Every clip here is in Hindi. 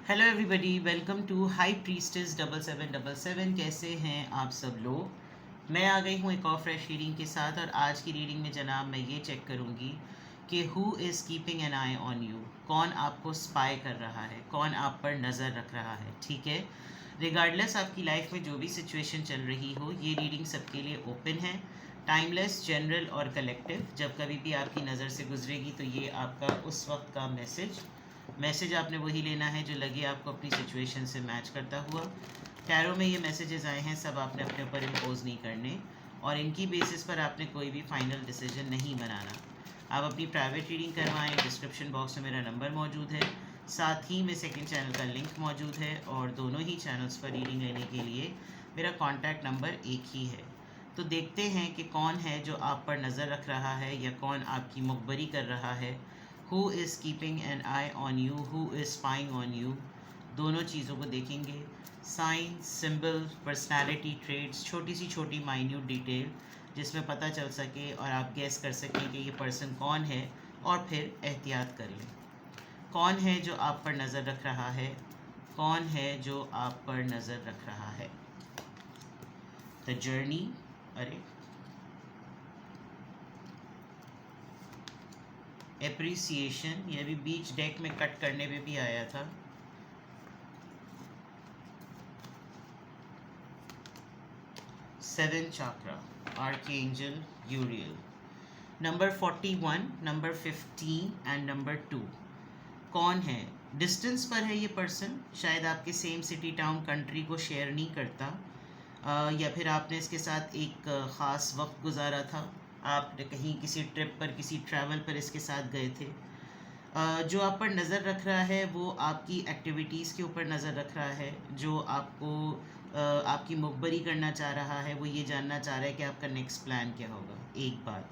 Hello everybody, welcome to high priestess 7777। कैसे हैं आप सब लोग। मैं आ गई हूँ एक और फ्रेश रीडिंग के साथ। और आज की रीडिंग में जनाब मैं ये चेक करूँगी कि who is keeping an I on you. कौन आपको स्पाई कर रहा है, कौन आप पर नज़र रख रहा है। ठीक है, रिगार्डलेस आपकी लाइफ में जो भी सिचुएशन चल रही हो, ये रीडिंग सबके लिए ओपन है। टाइमलेस, जनरल और कलेक्टिव। जब कभी भी आपकी नज़र से गुजरेगी तो ये आपका उस वक्त का मैसेज आपने वही लेना है जो लगे आपको अपनी सिचुएशन से मैच करता हुआ। टैरो में ये मैसेजेस आए हैं, सब आपने अपने ऊपर इम्पोज नहीं करने और इनकी बेसिस पर आपने कोई भी फाइनल डिसीजन नहीं बनाना। आप अपनी प्राइवेट रीडिंग करवाएं। डिस्क्रिप्शन बॉक्स में मेरा नंबर मौजूद है, साथ ही में सेकंड चैनल का लिंक मौजूद है और दोनों ही चैनल्स पर रीडिंग लेने के लिए मेरा कॉन्टैक्ट नंबर एक ही है। तो देखते हैं कि कौन है जो आप पर नज़र रख रहा है या कौन आपकी मुखबरी कर रहा है। Who is keeping an eye on you? Who is spying on you? दोनों चीज़ों को देखेंगे। साइन, सिंबल, पर्सनालिटी ट्रेड्स, छोटी सी छोटी माइन्यूट डिटेल जिसमें पता चल सके और आप गैस कर सकें कि ये पर्सन कौन है और फिर एहतियात कर लें। कौन है जो आप पर नज़र रख रहा है, कौन है जो आप पर नज़र रख रहा है। द जर्नी, अरे एप्रिसिएशन, ये भी बीच डेक में कट करने पे भी आया था। Seven chakra, archangel यूरियल। Number 41, number 15 and number 2। कौन है, डिस्टेंस पर है ये पर्सन, शायद आपके सेम सिटी टाउन कंट्री को शेयर नहीं करता, या फिर आपने इसके साथ एक ख़ास वक्त गुजारा था। आप कहीं किसी ट्रिप पर, किसी ट्रैवल पर इसके साथ गए थे। जो आप पर नज़र रख रहा है वो आपकी एक्टिविटीज़ के ऊपर नज़र रख रहा है। जो आपको आपकी मुखबरी करना चाह रहा है, वो ये जानना चाह रहा है कि आपका नेक्स्ट प्लान क्या होगा। एक बात।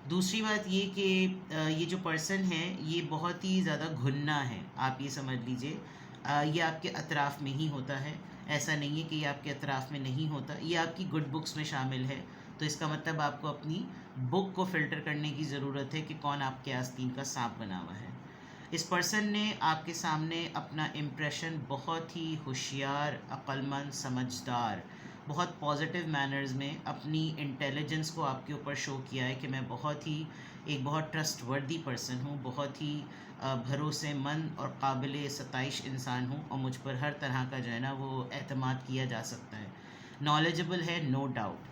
दूसरी बात ये कि ये जो पर्सन है ये बहुत ही ज़्यादा घुन्ना है, आप ये समझ लीजिए। ये आपके अतराफ़ में ही होता है, ऐसा नहीं है कि ये आपके अतराफ़ में नहीं होता। ये आपकी गुड बुक्स में शामिल है, तो इसका मतलब आपको अपनी बुक को फ़िल्टर करने की ज़रूरत है कि कौन आपके आस्तीन का सांप बना हुआ है। इस पर्सन ने आपके सामने अपना इम्प्रेशन बहुत ही होशियार, अक्लमंद, समझदार, बहुत पॉजिटिव मैनर्स में अपनी इंटेलिजेंस को आपके ऊपर शो किया है कि मैं एक बहुत ट्रस्टवर्दी पर्सन हूँ, बहुत ही भरोसेमंद और काबिल सताइश इंसान हूँ और मुझ पर हर तरह का जो है ना वो एतमाद किया जा सकता है। नॉलेजेबल है, नो डाउट।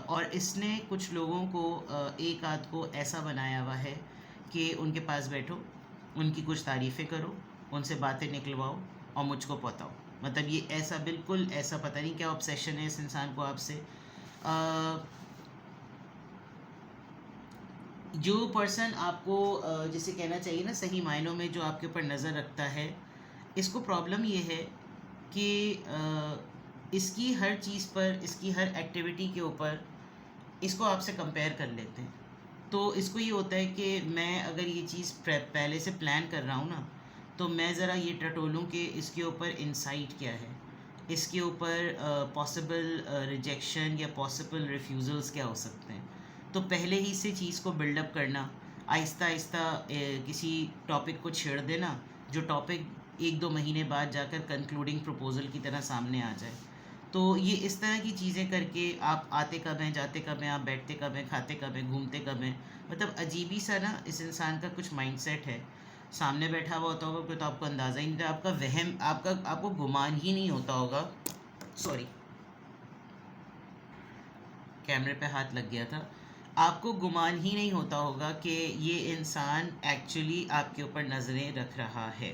और इसने कुछ लोगों को, एक आध को ऐसा बनाया हुआ है कि उनके पास बैठो, उनकी कुछ तारीफ़ें करो, उनसे बातें निकलवाओ और मुझको बताओ। मतलब ये ऐसा, बिल्कुल ऐसा, पता नहीं क्या ऑब्सेशन है इस इंसान को आपसे। जो पर्सन आपको जिसे कहना चाहिए ना सही मायनों में जो आपके ऊपर नज़र रखता है, इसको प्रॉब्लम ये है कि इसकी हर चीज़ पर, इसकी हर एक्टिविटी के ऊपर इसको आपसे कंपेयर कर लेते हैं। तो इसको ये होता है कि मैं अगर ये चीज़ पहले से प्लान कर रहा हूँ ना, तो मैं ज़रा ये टटोलूँ कि इसके ऊपर इंसाइट क्या है, इसके ऊपर पॉसिबल रिजेक्शन या पॉसिबल रिफ्यूज़ल्स क्या हो सकते हैं। तो पहले ही से चीज़ को बिल्डअप करना, आहिस्ता आहिस्ता किसी टॉपिक को छेड़ देना, जो टॉपिक एक दो महीने बाद जाकर कंक्लूडिंग प्रपोज़ल की तरह सामने आ जाए। तो ये इस तरह की चीज़ें करके आप आते कब हैं, जाते कब हैं, आप बैठते कब हैं, खाते कब हैं, घूमते कब हैं। मतलब अजीब ही सा ना इस इंसान का कुछ माइंडसेट है। सामने बैठा हुआ होता होगा कोई तो आपको अंदाज़ा ही नहीं था, आपका वहम, आपको गुमान ही नहीं होता होगा। सॉरी, कैमरे पे हाथ लग गया था। आपको गुमान ही नहीं होता होगा कि ये इंसान एक्चुअली आपके ऊपर नज़रें रख रहा है।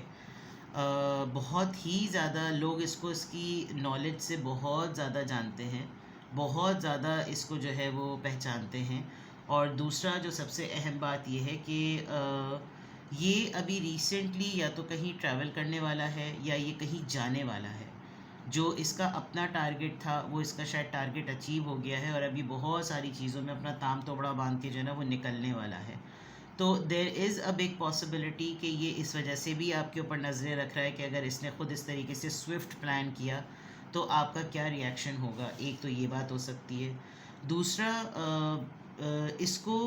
बहुत ही ज़्यादा लोग इसको, इसकी नॉलेज से बहुत ज़्यादा जानते हैं, बहुत ज़्यादा इसको जो है वो पहचानते हैं। और दूसरा जो सबसे अहम बात ये है कि ये अभी रिसेंटली या तो कहीं ट्रैवल करने वाला है या ये कहीं जाने वाला है। जो इसका अपना टारगेट था वो इसका शायद टारगेट अचीव हो गया है और अभी बहुत सारी चीज़ों में अपना ताम तोबड़ा बांध के जो है ना वो निकलने वाला है। तो there is a big possibility कि ये इस वजह से भी आपके ऊपर नज़रें रख रहा है कि अगर इसने ख़ुद इस तरीके से स्विफ्ट प्लान किया तो आपका क्या रिएक्शन होगा। एक तो ये बात हो सकती है। दूसरा, इसको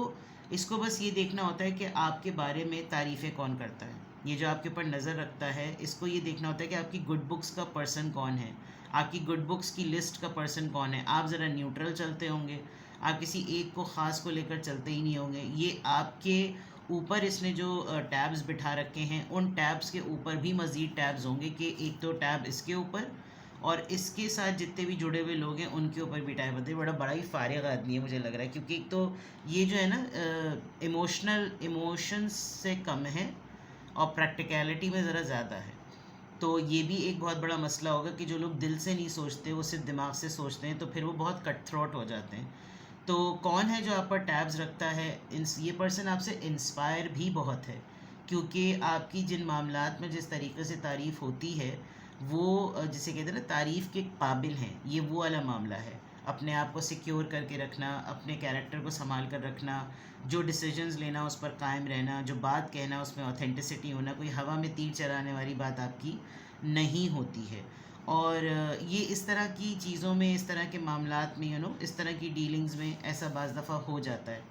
इसको बस ये देखना होता है कि आपके बारे में तारीफ़ें कौन करता है। ये जो आपके ऊपर नज़र रखता है, इसको ये देखना होता है कि आपकी गुड बुक्स का पर्सन कौन है, आपकी गुड बुक्स की लिस्ट का पर्सन कौन है। आप ज़रा न्यूट्रल चलते होंगे, आप किसी एक को ख़ास को लेकर चलते ही नहीं होंगे। ये आपके ऊपर इसने जो टैब्स बिठा रखे हैं, उन टैब्स के ऊपर भी मज़ीद टैब्स होंगे कि एक तो टैब इसके ऊपर और इसके साथ जितने भी जुड़े हुए लोग हैं उनके ऊपर भी टैब होते हैं। बड़ा ही फारिग आदमी है मुझे लग रहा है, क्योंकि एक तो ये जो है ना इमोशंस से कम है और प्रैक्टिकलिटी में ज़रा ज़्यादा है। तो ये भी एक बहुत बड़ा मसला होगा कि जो लोग दिल से नहीं सोचते, वो सिर्फ दिमाग से सोचते हैं, तो फिर वो बहुत कट थ्रोट हो जाते हैं। तो कौन है जो आप पर टैब्स रखता है? ये पर्सन आपसे इंस्पायर भी बहुत है, क्योंकि आपकी जिन मामलात में जिस तरीके से तारीफ़ होती है, वो जिसे कहते हैं ना तारीफ़ के काबिल हैं। ये वो वाला मामला है, अपने आप को सिक्योर करके रखना, अपने कैरेक्टर को संभाल कर रखना, जो डिसीजंस लेना उस पर कायम रहना, जो बात कहना उसमें ऑथेंटिसिटी होना, कोई हवा में तीर चलाने वाली बात आपकी नहीं होती है। और ये इस तरह की चीज़ों में, इस तरह के मामलात में इस तरह की डीलिंग्स में ऐसा बाज़ दफ़ा हो जाता है।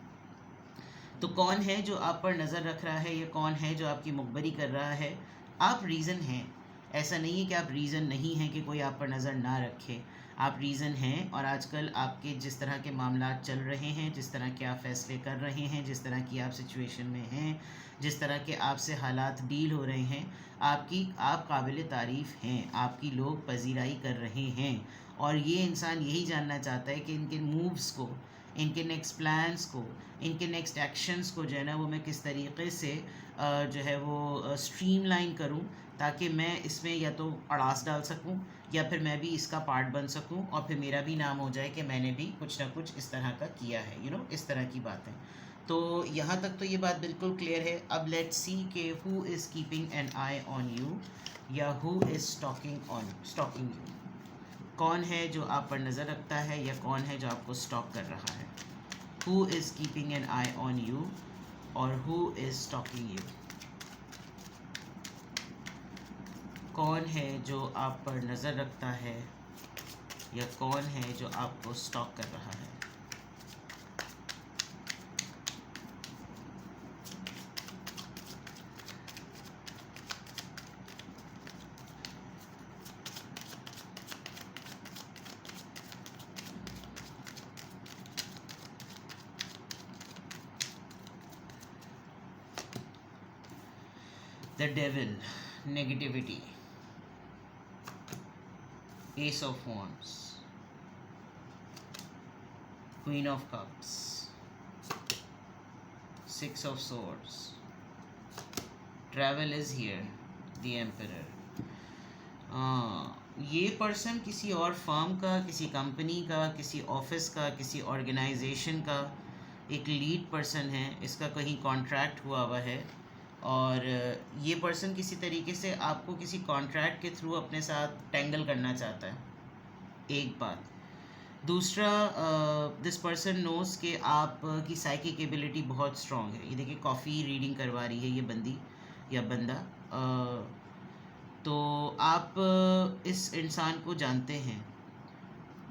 तो कौन है जो आप पर नज़र रख रहा है, या कौन है जो आपकी मुखबरी कर रहा है? आप रीज़न हैं। ऐसा नहीं है कि आप रीज़न नहीं हैं कि कोई आप पर नज़र ना रखे। आप रीज़न हैं, और आजकल आपके जिस तरह के मामलात चल रहे हैं, जिस तरह के आप फ़ैसले कर रहे हैं, जिस तरह की आप सिचुएशन में हैं, जिस तरह के आपसे हालात डील हो रहे हैं, आप काबिल तारीफ़ हैं, आपकी लोग पजीराई कर रहे हैं। और ये इंसान यही जानना चाहता है कि इनके मूव्स को, इनके नेक्स्ट प्लान्स को, इनके नेक्स्ट एक्शंस को जो है ना, वो मैं किस तरीके से जो है वो स्ट्रीमलाइन करूं, ताकि मैं इसमें या तो अड़ास डाल सकूं, या फिर मैं भी इसका पार्ट बन सकूं, और फिर मेरा भी नाम हो जाए कि मैंने भी कुछ ना कुछ इस तरह का किया है, इस तरह की बातें। तो यहाँ तक तो ये बात बिल्कुल क्लियर है। अब लेट्स सी कि who is keeping an I on you, या हु इज़ स्टॉकिंग यू। कौन है जो आप पर नज़र रखता है, या कौन है जो आपको स्टॉक कर रहा है? Who is keeping an I on you, और हु इज़ स्टॉकिंग यू। कौन है जो आप पर नज़र रखता है, या कौन है जो आपको स्टॉक कर रहा है? The devil, negativity, ace of wands, queen of cups, six of swords, travel is here, the emperor. ये पर्सन किसी और फर्म का, किसी कंपनी का, किसी ऑफिस का, किसी ऑर्गेनाइजेशन का एक लीड पर्सन है। इसका कहीं कॉन्ट्रैक्ट हुआ हुआ है, और ये पर्सन किसी तरीके से आपको किसी कॉन्ट्रैक्ट के थ्रू अपने साथ टेंगल करना चाहता है, एक बात। दूसरा, दिस पर्सन नोस कि आप की साइकिक एबिलिटी बहुत स्ट्रॉन्ग है। ये देखिए कॉफ़ी रीडिंग करवा रही है ये बंदी या बंदा। तो आप इस इंसान को जानते हैं।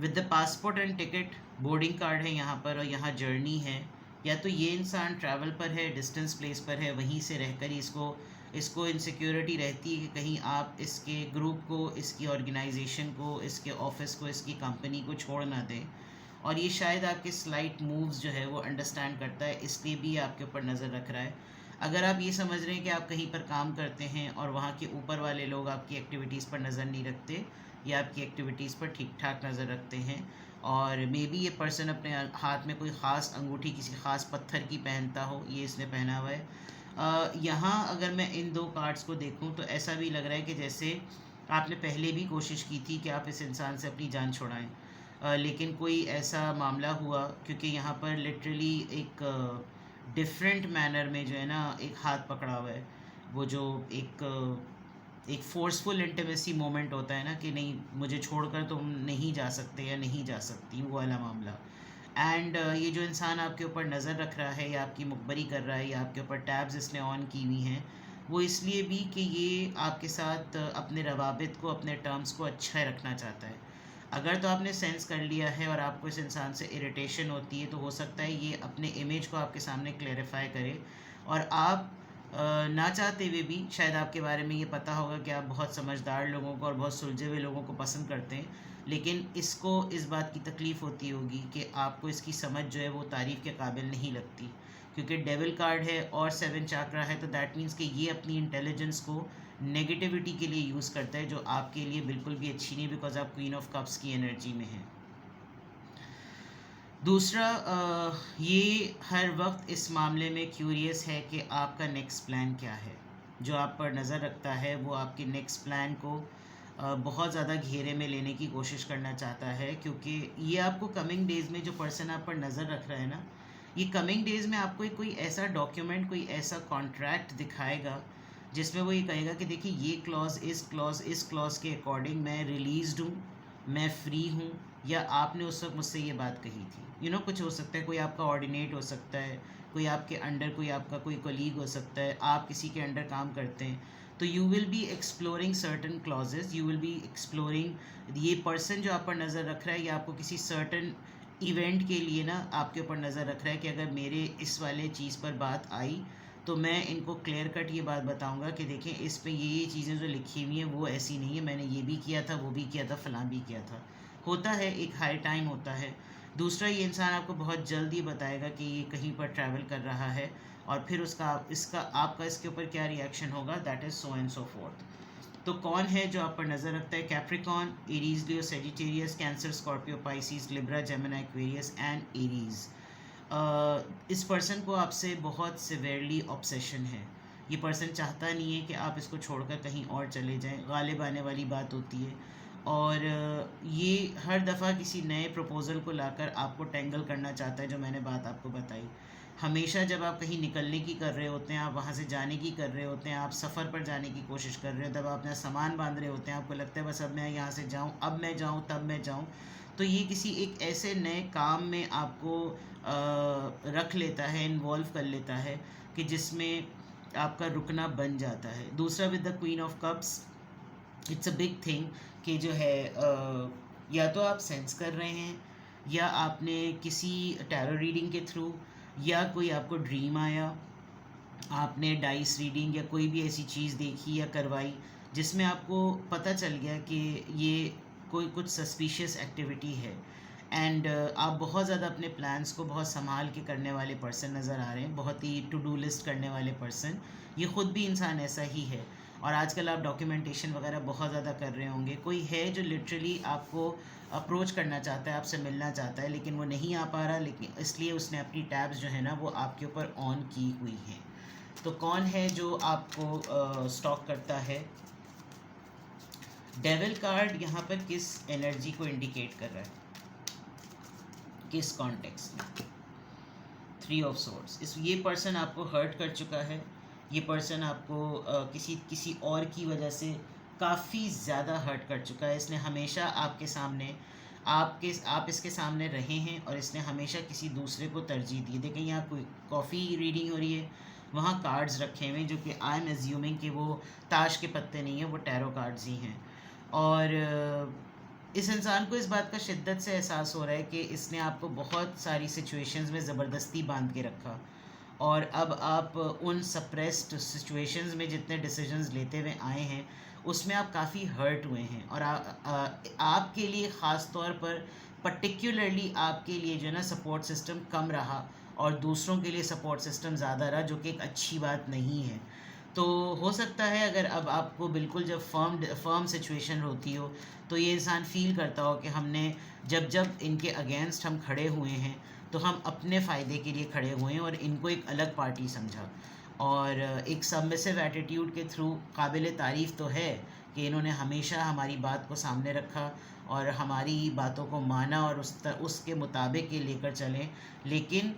With the passport and ticket, boarding card है यहाँ पर, और यहाँ जर्नी है। या तो ये इंसान ट्रैवल पर है, डिस्टेंस प्लेस पर है, वहीं से रहकर ही इसको इनसिक्योरिटी रहती है कि कहीं आप इसके ग्रुप को, इसकी ऑर्गेनाइजेशन को, इसके ऑफिस को, इसकी कंपनी को छोड़ ना दें। और ये शायद आपके स्लाइट मूव्स जो है वो अंडरस्टैंड करता है, इसलिए भी आपके ऊपर नज़र रख रहा है। अगर आप ये समझ रहे हैं कि आप कहीं पर काम करते हैं और वहाँ के ऊपर वाले लोग आपकी एक्टिविटीज़ पर नज़र नहीं रखते, या आपकी एक्टिविटीज़ पर ठीक ठाक नज़र रखते हैं, और मे बी ये पर्सन अपने हाथ में कोई ख़ास अंगूठी किसी ख़ास पत्थर की पहनता हो, ये इसने पहना हुआ है। यहाँ अगर मैं इन दो कार्ड्स को देखूँ तो ऐसा भी लग रहा है कि जैसे आपने पहले भी कोशिश की थी कि आप इस इंसान से अपनी जान छुड़ाएं, लेकिन कोई ऐसा मामला हुआ, क्योंकि यहाँ पर लिटरली एक डिफरेंट मैनर में जो है ना एक हाथ पकड़ा हुआ है। वो जो एक फ़ोर्सफुल इंटीमेसी मोमेंट होता है ना, कि नहीं मुझे छोड़कर तुम नहीं जा सकते या नहीं जा सकती, वो वाला मामला। एंड ये जो इंसान आपके ऊपर नज़र रख रहा है, या आपकी मुखबरी कर रहा है, या आपके ऊपर टैब्स इसने ऑन की हुई हैं, वो इसलिए भी कि ये आपके साथ अपने रवाबित को, अपने टर्म्स को अच्छा रखना चाहता है। अगर तो आपने सेंस कर लिया है और आपको इस इंसान से इरिटेशन होती है, तो हो सकता है ये अपने इमेज को आपके सामने क्लेरिफाई करे, और आप ना चाहते हुए भी शायद आपके बारे में ये पता होगा कि आप बहुत समझदार लोगों को और बहुत सुलझे हुए लोगों को पसंद करते हैं, लेकिन इसको इस बात की तकलीफ़ होती होगी कि आपको इसकी समझ जो है वो तारीफ़ के काबिल नहीं लगती, क्योंकि डेविल कार्ड है और 7 चाक्रा है, तो दैट मीन्स कि ये अपनी इंटेलिजेंस को नेगेटिविटी के लिए यूज़ करता है, जो आपके लिए बिल्कुल भी अच्छी नहीं, बिकॉज आप क्वीन ऑफ कप्स की एनर्जी में हैं। दूसरा, ये हर वक्त इस मामले में क्यूरियस है कि आपका नेक्स्ट प्लान क्या है। जो आप पर नज़र रखता है वो आपके नेक्स्ट प्लान को बहुत ज़्यादा घेरे में लेने की कोशिश करना चाहता है, क्योंकि ये आपको कमिंग डेज़ में जो पर्सन आप पर नज़र रख रहा है ना, ये कमिंग डेज़ में आपको कोई ऐसा डॉक्यूमेंट, कोई ऐसा कॉन्ट्रैक्ट दिखाएगा जिसमें वो ये कहेगा कि देखिए ये क्लॉज, इस क्लॉज के अकॉर्डिंग मैं रिलीज्ड हूँ, मैं फ्री हूँ, या आपने उस वक्त मुझसे ये बात कही थी। कुछ हो सकता है, कोई आपका ऑर्डिनेट हो सकता है, कोई आपके अंडर, कोई आपका कोई कोलीग हो सकता है, आप किसी के अंडर काम करते हैं, तो you will be exploring certain clauses, you will be exploring, ये पर्सन जो आप पर नज़र रख रहा है ये आपको किसी सर्टन इवेंट के लिए ना आपके ऊपर नज़र रख रहा है कि अगर मेरे इस वाले चीज़ पर बात आई तो मैं इनको क्लियर कट ये बात बताऊंगा कि देखें इस पे ये चीज़ें जो लिखी हुई हैं वो ऐसी नहीं है, मैंने ये भी किया था, वो भी किया था, फलां भी किया था। होता है, एक हाई टाइम होता है। दूसरा, ये इंसान आपको बहुत जल्द ही बताएगा कि ये कहीं पर ट्रैवल कर रहा है, और फिर आपका इसके ऊपर क्या रिएक्शन होगा, that is so and so fourth. तो कौन है जो आप पर नज़र रखता है? Capricorn, Aries, Leo, Sagittarius, cancer, Scorpio, Pisces, Libra, Gemini, Aquarius and Aries. इस पर्सन को आपसे बहुत सिवियरली ऑब्सेशन है। ये पर्सन चाहता नहीं है कि आप इसको छोड़कर कहीं और चले जाएं, गालिब आने वाली बात होती है, और ये हर दफ़ा किसी नए प्रपोज़ल को लाकर आपको टेंगल करना चाहता है, जो मैंने बात आपको बताई। हमेशा जब आप कहीं निकलने की कर रहे होते हैं, आप वहाँ से जाने की कर रहे होते हैं, आप सफ़र पर जाने की कोशिश कर रहे हो, तब आप अपना सामान बांध रहे होते हैं, आपको लगता है बस अब मैं यहाँ से जाऊँ, अब मैं जाऊँ, तब मैं जाऊँ, तो ये किसी एक ऐसे नए काम में आपको रख लेता है, इन्वॉल्व कर लेता है, कि जिसमें आपका रुकना बन जाता है। दूसरा, with the queen of cups, it's a big thing कि जो है या तो आप सेंस कर रहे हैं, या आपने किसी टैरो रीडिंग के थ्रू, या कोई आपको ड्रीम आया, आपने डाइस रीडिंग या कोई भी ऐसी चीज़ देखी या करवाई जिसमें आपको पता चल गया कि ये कोई कुछ सस्पिशियस एक्टिविटी है, एंड आप बहुत ज़्यादा अपने प्लान्स को बहुत संभाल के करने वाले पर्सन नज़र आ रहे हैं, बहुत ही टू डू लिस्ट करने वाले पर्सन। ये ख़ुद भी इंसान ऐसा ही है, और आजकल आप डॉक्यूमेंटेशन वगैरह बहुत ज़्यादा कर रहे होंगे। कोई है जो लिटरली आपको अप्रोच करना चाहता है, आपसे मिलना चाहता है, लेकिन वो नहीं आ पा रहा, लेकिन इसलिए उसने अपनी टैब्स जो है ना वो आपके ऊपर ऑन की हुई हैं। तो कौन है जो आपको स्टॉक करता है? डेविल कार्ड यहाँ पर किस एनर्जी को इंडिकेट कर रहा है, किस कॉन्टेक्स्ट में? 3 ऑफ सोर्ड्स। ये पर्सन आपको हर्ट कर चुका है, ये पर्सन आपको किसी और की वजह से काफ़ी ज़्यादा हर्ट कर चुका है। इसने हमेशा आपके सामने आप इसके सामने रहे हैं, और इसने हमेशा किसी दूसरे को तरजीह दी। देखें यहाँ कोई कॉफ़ी रीडिंग हो रही है, वहाँ कार्ड्स रखे हुए हैं जो कि आई एम एज्यूमिंग कि वो ताश के पत्ते नहीं हैं, वो टैरो कार्ड्स ही हैं। और इस इंसान को इस बात का शिद्दत से एहसास हो रहा है कि इसने आपको बहुत सारी सिचुएशंस में ज़बरदस्ती बांध के रखा, और अब आप उन सप्रेस्ड सिचुएशंस में जितने डिसीजंस लेते हुए आए हैं उसमें आप काफ़ी हर्ट हुए हैं, और आपके लिए ख़ास तौर पर पर्टिकुलरली आपके लिए जो है ना सपोर्ट सिस्टम कम रहा, और दूसरों के लिए सपोर्ट सिस्टम ज़्यादा रहा, जो कि एक अच्छी बात नहीं है। तो हो सकता है अगर अब आपको बिल्कुल जब फर्म सिचुएशन होती हो, तो ये इंसान फील करता हो कि हमने जब इनके अगेंस्ट हम खड़े हुए हैं तो हम अपने फ़ायदे के लिए खड़े हुए हैं, और इनको एक अलग पार्टी समझा, और एक सबमिसिव एटीट्यूड के थ्रू काबिल तारीफ़ तो है कि इन्होंने हमेशा हमारी बात को सामने रखा और हमारी बातों को माना, और उसके मुताबिक ये लेकर चलें। लेकिन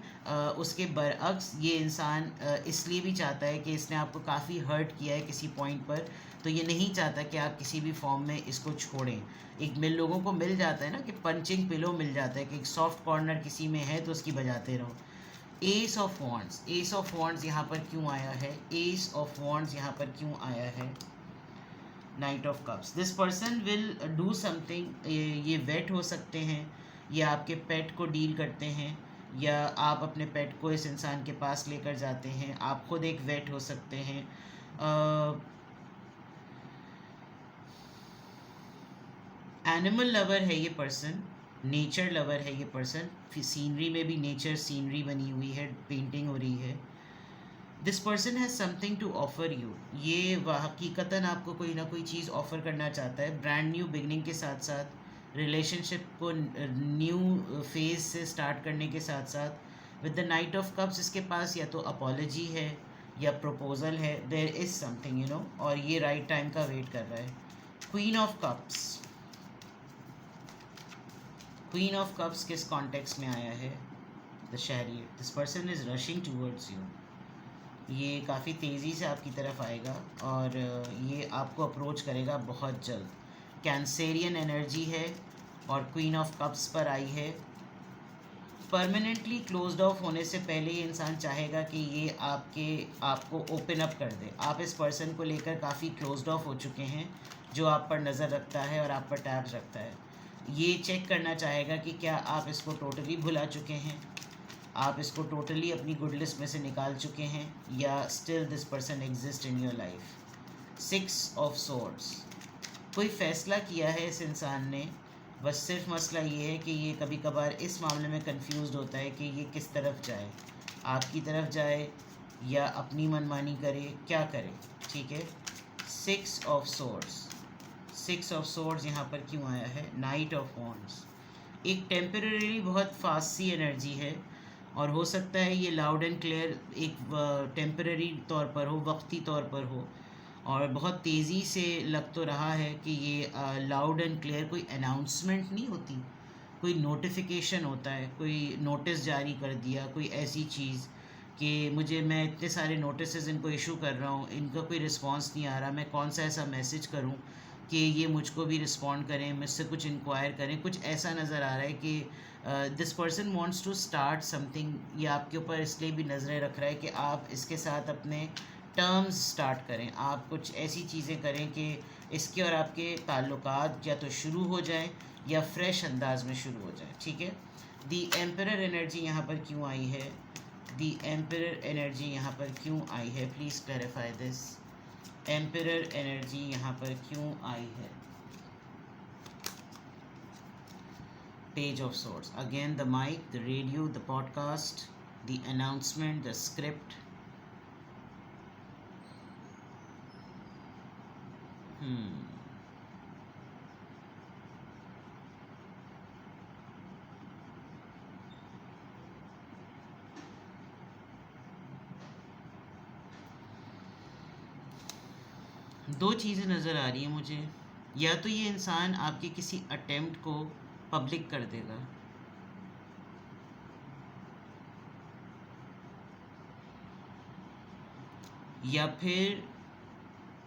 उसके बरअक्स ये इंसान इसलिए भी चाहता है कि इसने आपको काफ़ी हर्ट किया है किसी पॉइंट पर, तो ये नहीं चाहता कि आप किसी भी फॉर्म में इसको छोड़ें। एक लोगों को मिल जाता है ना कि पंचिंग पिलो मिल जाता है, कि एक सॉफ्ट कॉर्नर किसी में है तो उसकी बजाते रहो। एस ऑफ वॉन्ड्स यहाँ पर क्यों आया है? एस ऑफ वॉन्ड्स यहाँ पर क्यों आया है? Night of cups. This person will do something. ये वेट हो सकते हैं, ये आपके पेट को डील करते हैं, या आप अपने पेट को इस इंसान के पास लेकर जाते हैं, आप खुद एक वेट हो सकते हैं। एनिमल लवर है ये पर्सन, नेचर लवर है ये पर्सन, सीनरी में भी नेचर सीनरी बनी हुई है, पेंटिंग हो रही है। This person has something to offer you, ये हकीकतन आपको कोई ना कोई चीज़ ऑफ़र करना चाहता है। ब्रांड न्यू बिगनिंग के साथ साथ रिलेशनशिप को न्यू फेज से स्टार्ट करने के साथ साथ with the knight of cups इसके पास या तो अपॉलॉजी है या प्रपोजल है, there is something you know, और ये राइट टाइम का वेट कर रहा है। Queen of cups, queen of cups किस कॉन्टेक्स्ट में आया है? The chariot, this person is rushing towards you, ये काफ़ी तेज़ी से आपकी तरफ आएगा और ये आपको अप्रोच करेगा बहुत जल्द। कैंसेरियन एनर्जी है और क्वीन ऑफ कप्स पर आई है। परमानेंटली क्लोज्ड ऑफ होने से पहले ये इंसान चाहेगा कि ये आपको ओपन अप कर दे। आप इस पर्सन को लेकर काफ़ी क्लोज्ड ऑफ हो चुके हैं, जो आप पर नज़र रखता है और आप पर टैब्स रखता है। ये चेक करना चाहेगा कि क्या आप इसको टोटली भुला चुके हैं, आप इसको टोटली अपनी गुड लिस्ट में से निकाल चुके हैं, या still this person exist in your life. 6 of swords, कोई फ़ैसला किया है इस इंसान ने, बस सिर्फ मसला ये है कि ये कभी कभार इस मामले में कंफ्यूज्ड होता है कि ये किस तरफ जाए, आपकी तरफ जाए या अपनी मनमानी करे, क्या करे। ठीक है, 6 ऑफ सोर्ड्स, 6 ऑफ सोर्ड्स यहाँ पर क्यों आया है? नाइट ऑफ वॉन्ड्स, एक टेम्परेरी बहुत फास्ट सी एनर्जी है और हो सकता है ये लाउड एंड क्लियर एक टेम्परेरी तौर पर हो, वक्ती तौर पर हो, और बहुत तेज़ी से लग तो रहा है कि ये लाउड एंड क्लियर कोई अनाउंसमेंट नहीं होती, कोई नोटिफिकेशन होता है, कोई नोटिस जारी कर दिया, कोई ऐसी चीज़ कि मैं इतने सारे नोटिस इनको इशू कर रहा हूँ, इनका कोई रिस्पांस नहीं आ रहा, मैं कौन सा ऐसा मैसेज करूँ कि ये मुझको भी रिस्पॉन्ड करें, मुझसे कुछ इंक्वायर करें। कुछ ऐसा नज़र आ रहा है कि this person wants to start something, ये आपके ऊपर इसलिए भी नज़रें रख रहा है कि आप इसके साथ अपने टर्म्स स्टार्ट करें, आप कुछ ऐसी चीज़ें करें कि इसके और आपके ताल्लुकात या तो शुरू हो जाएं या फ्रेश अंदाज में शुरू हो जाएं। ठीक है, दी एम्परर एनर्जी यहाँ पर क्यों आई है? दी एम्परर एनर्जी यहाँ पर क्यों आई है? Please clarify this. Emperor energy यहाँ पर क्यों आई है? Page of swords, again the mic, the radio, the podcast, the announcement, the script. दो चीज़ें नज़र आ रही हैं मुझे, या तो ये इंसान आपके किसी अटेम्प्ट को पब्लिक कर देगा, या फिर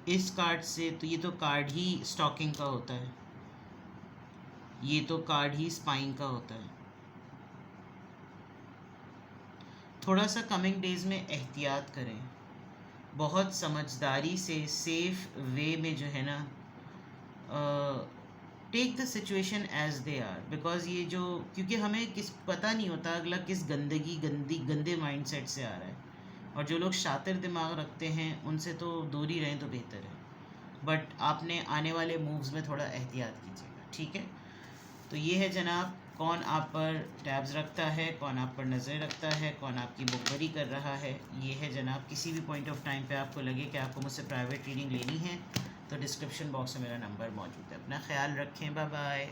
इस कार्ड से, तो ये तो कार्ड ही स्टॉकिंग का होता है, ये तो कार्ड ही स्पाइंग का होता है। थोड़ा सा कमिंग डेज में एहतियात करें, बहुत समझदारी से सेफ वे में जो है ना, take the situation as they are, because ये जो, क्योंकि हमें पता नहीं होता अगला किस गंदे माइंडसेट से आ रहा है, और जो लोग शातिर दिमाग रखते हैं उनसे तो दूर ही रहें तो बेहतर है, बट आपने आने वाले मूव्स में थोड़ा एहतियात कीजिएगा। ठीक है, तो ये है जनाब, कौन आप पर टैब्स रखता है, कौन आप पर नज़रें रखता है, कौन आपकी बुकबरी कर रहा है, ये है जनाब। किसी भी पॉइंट ऑफ टाइम पे आपको लगे कि आपको मुझसे प्राइवेट रीडिंग लेनी है तो डिस्क्रिप्शन बॉक्स में मेरा नंबर मौजूद है। अपना ख्याल रखें, बाय बाय।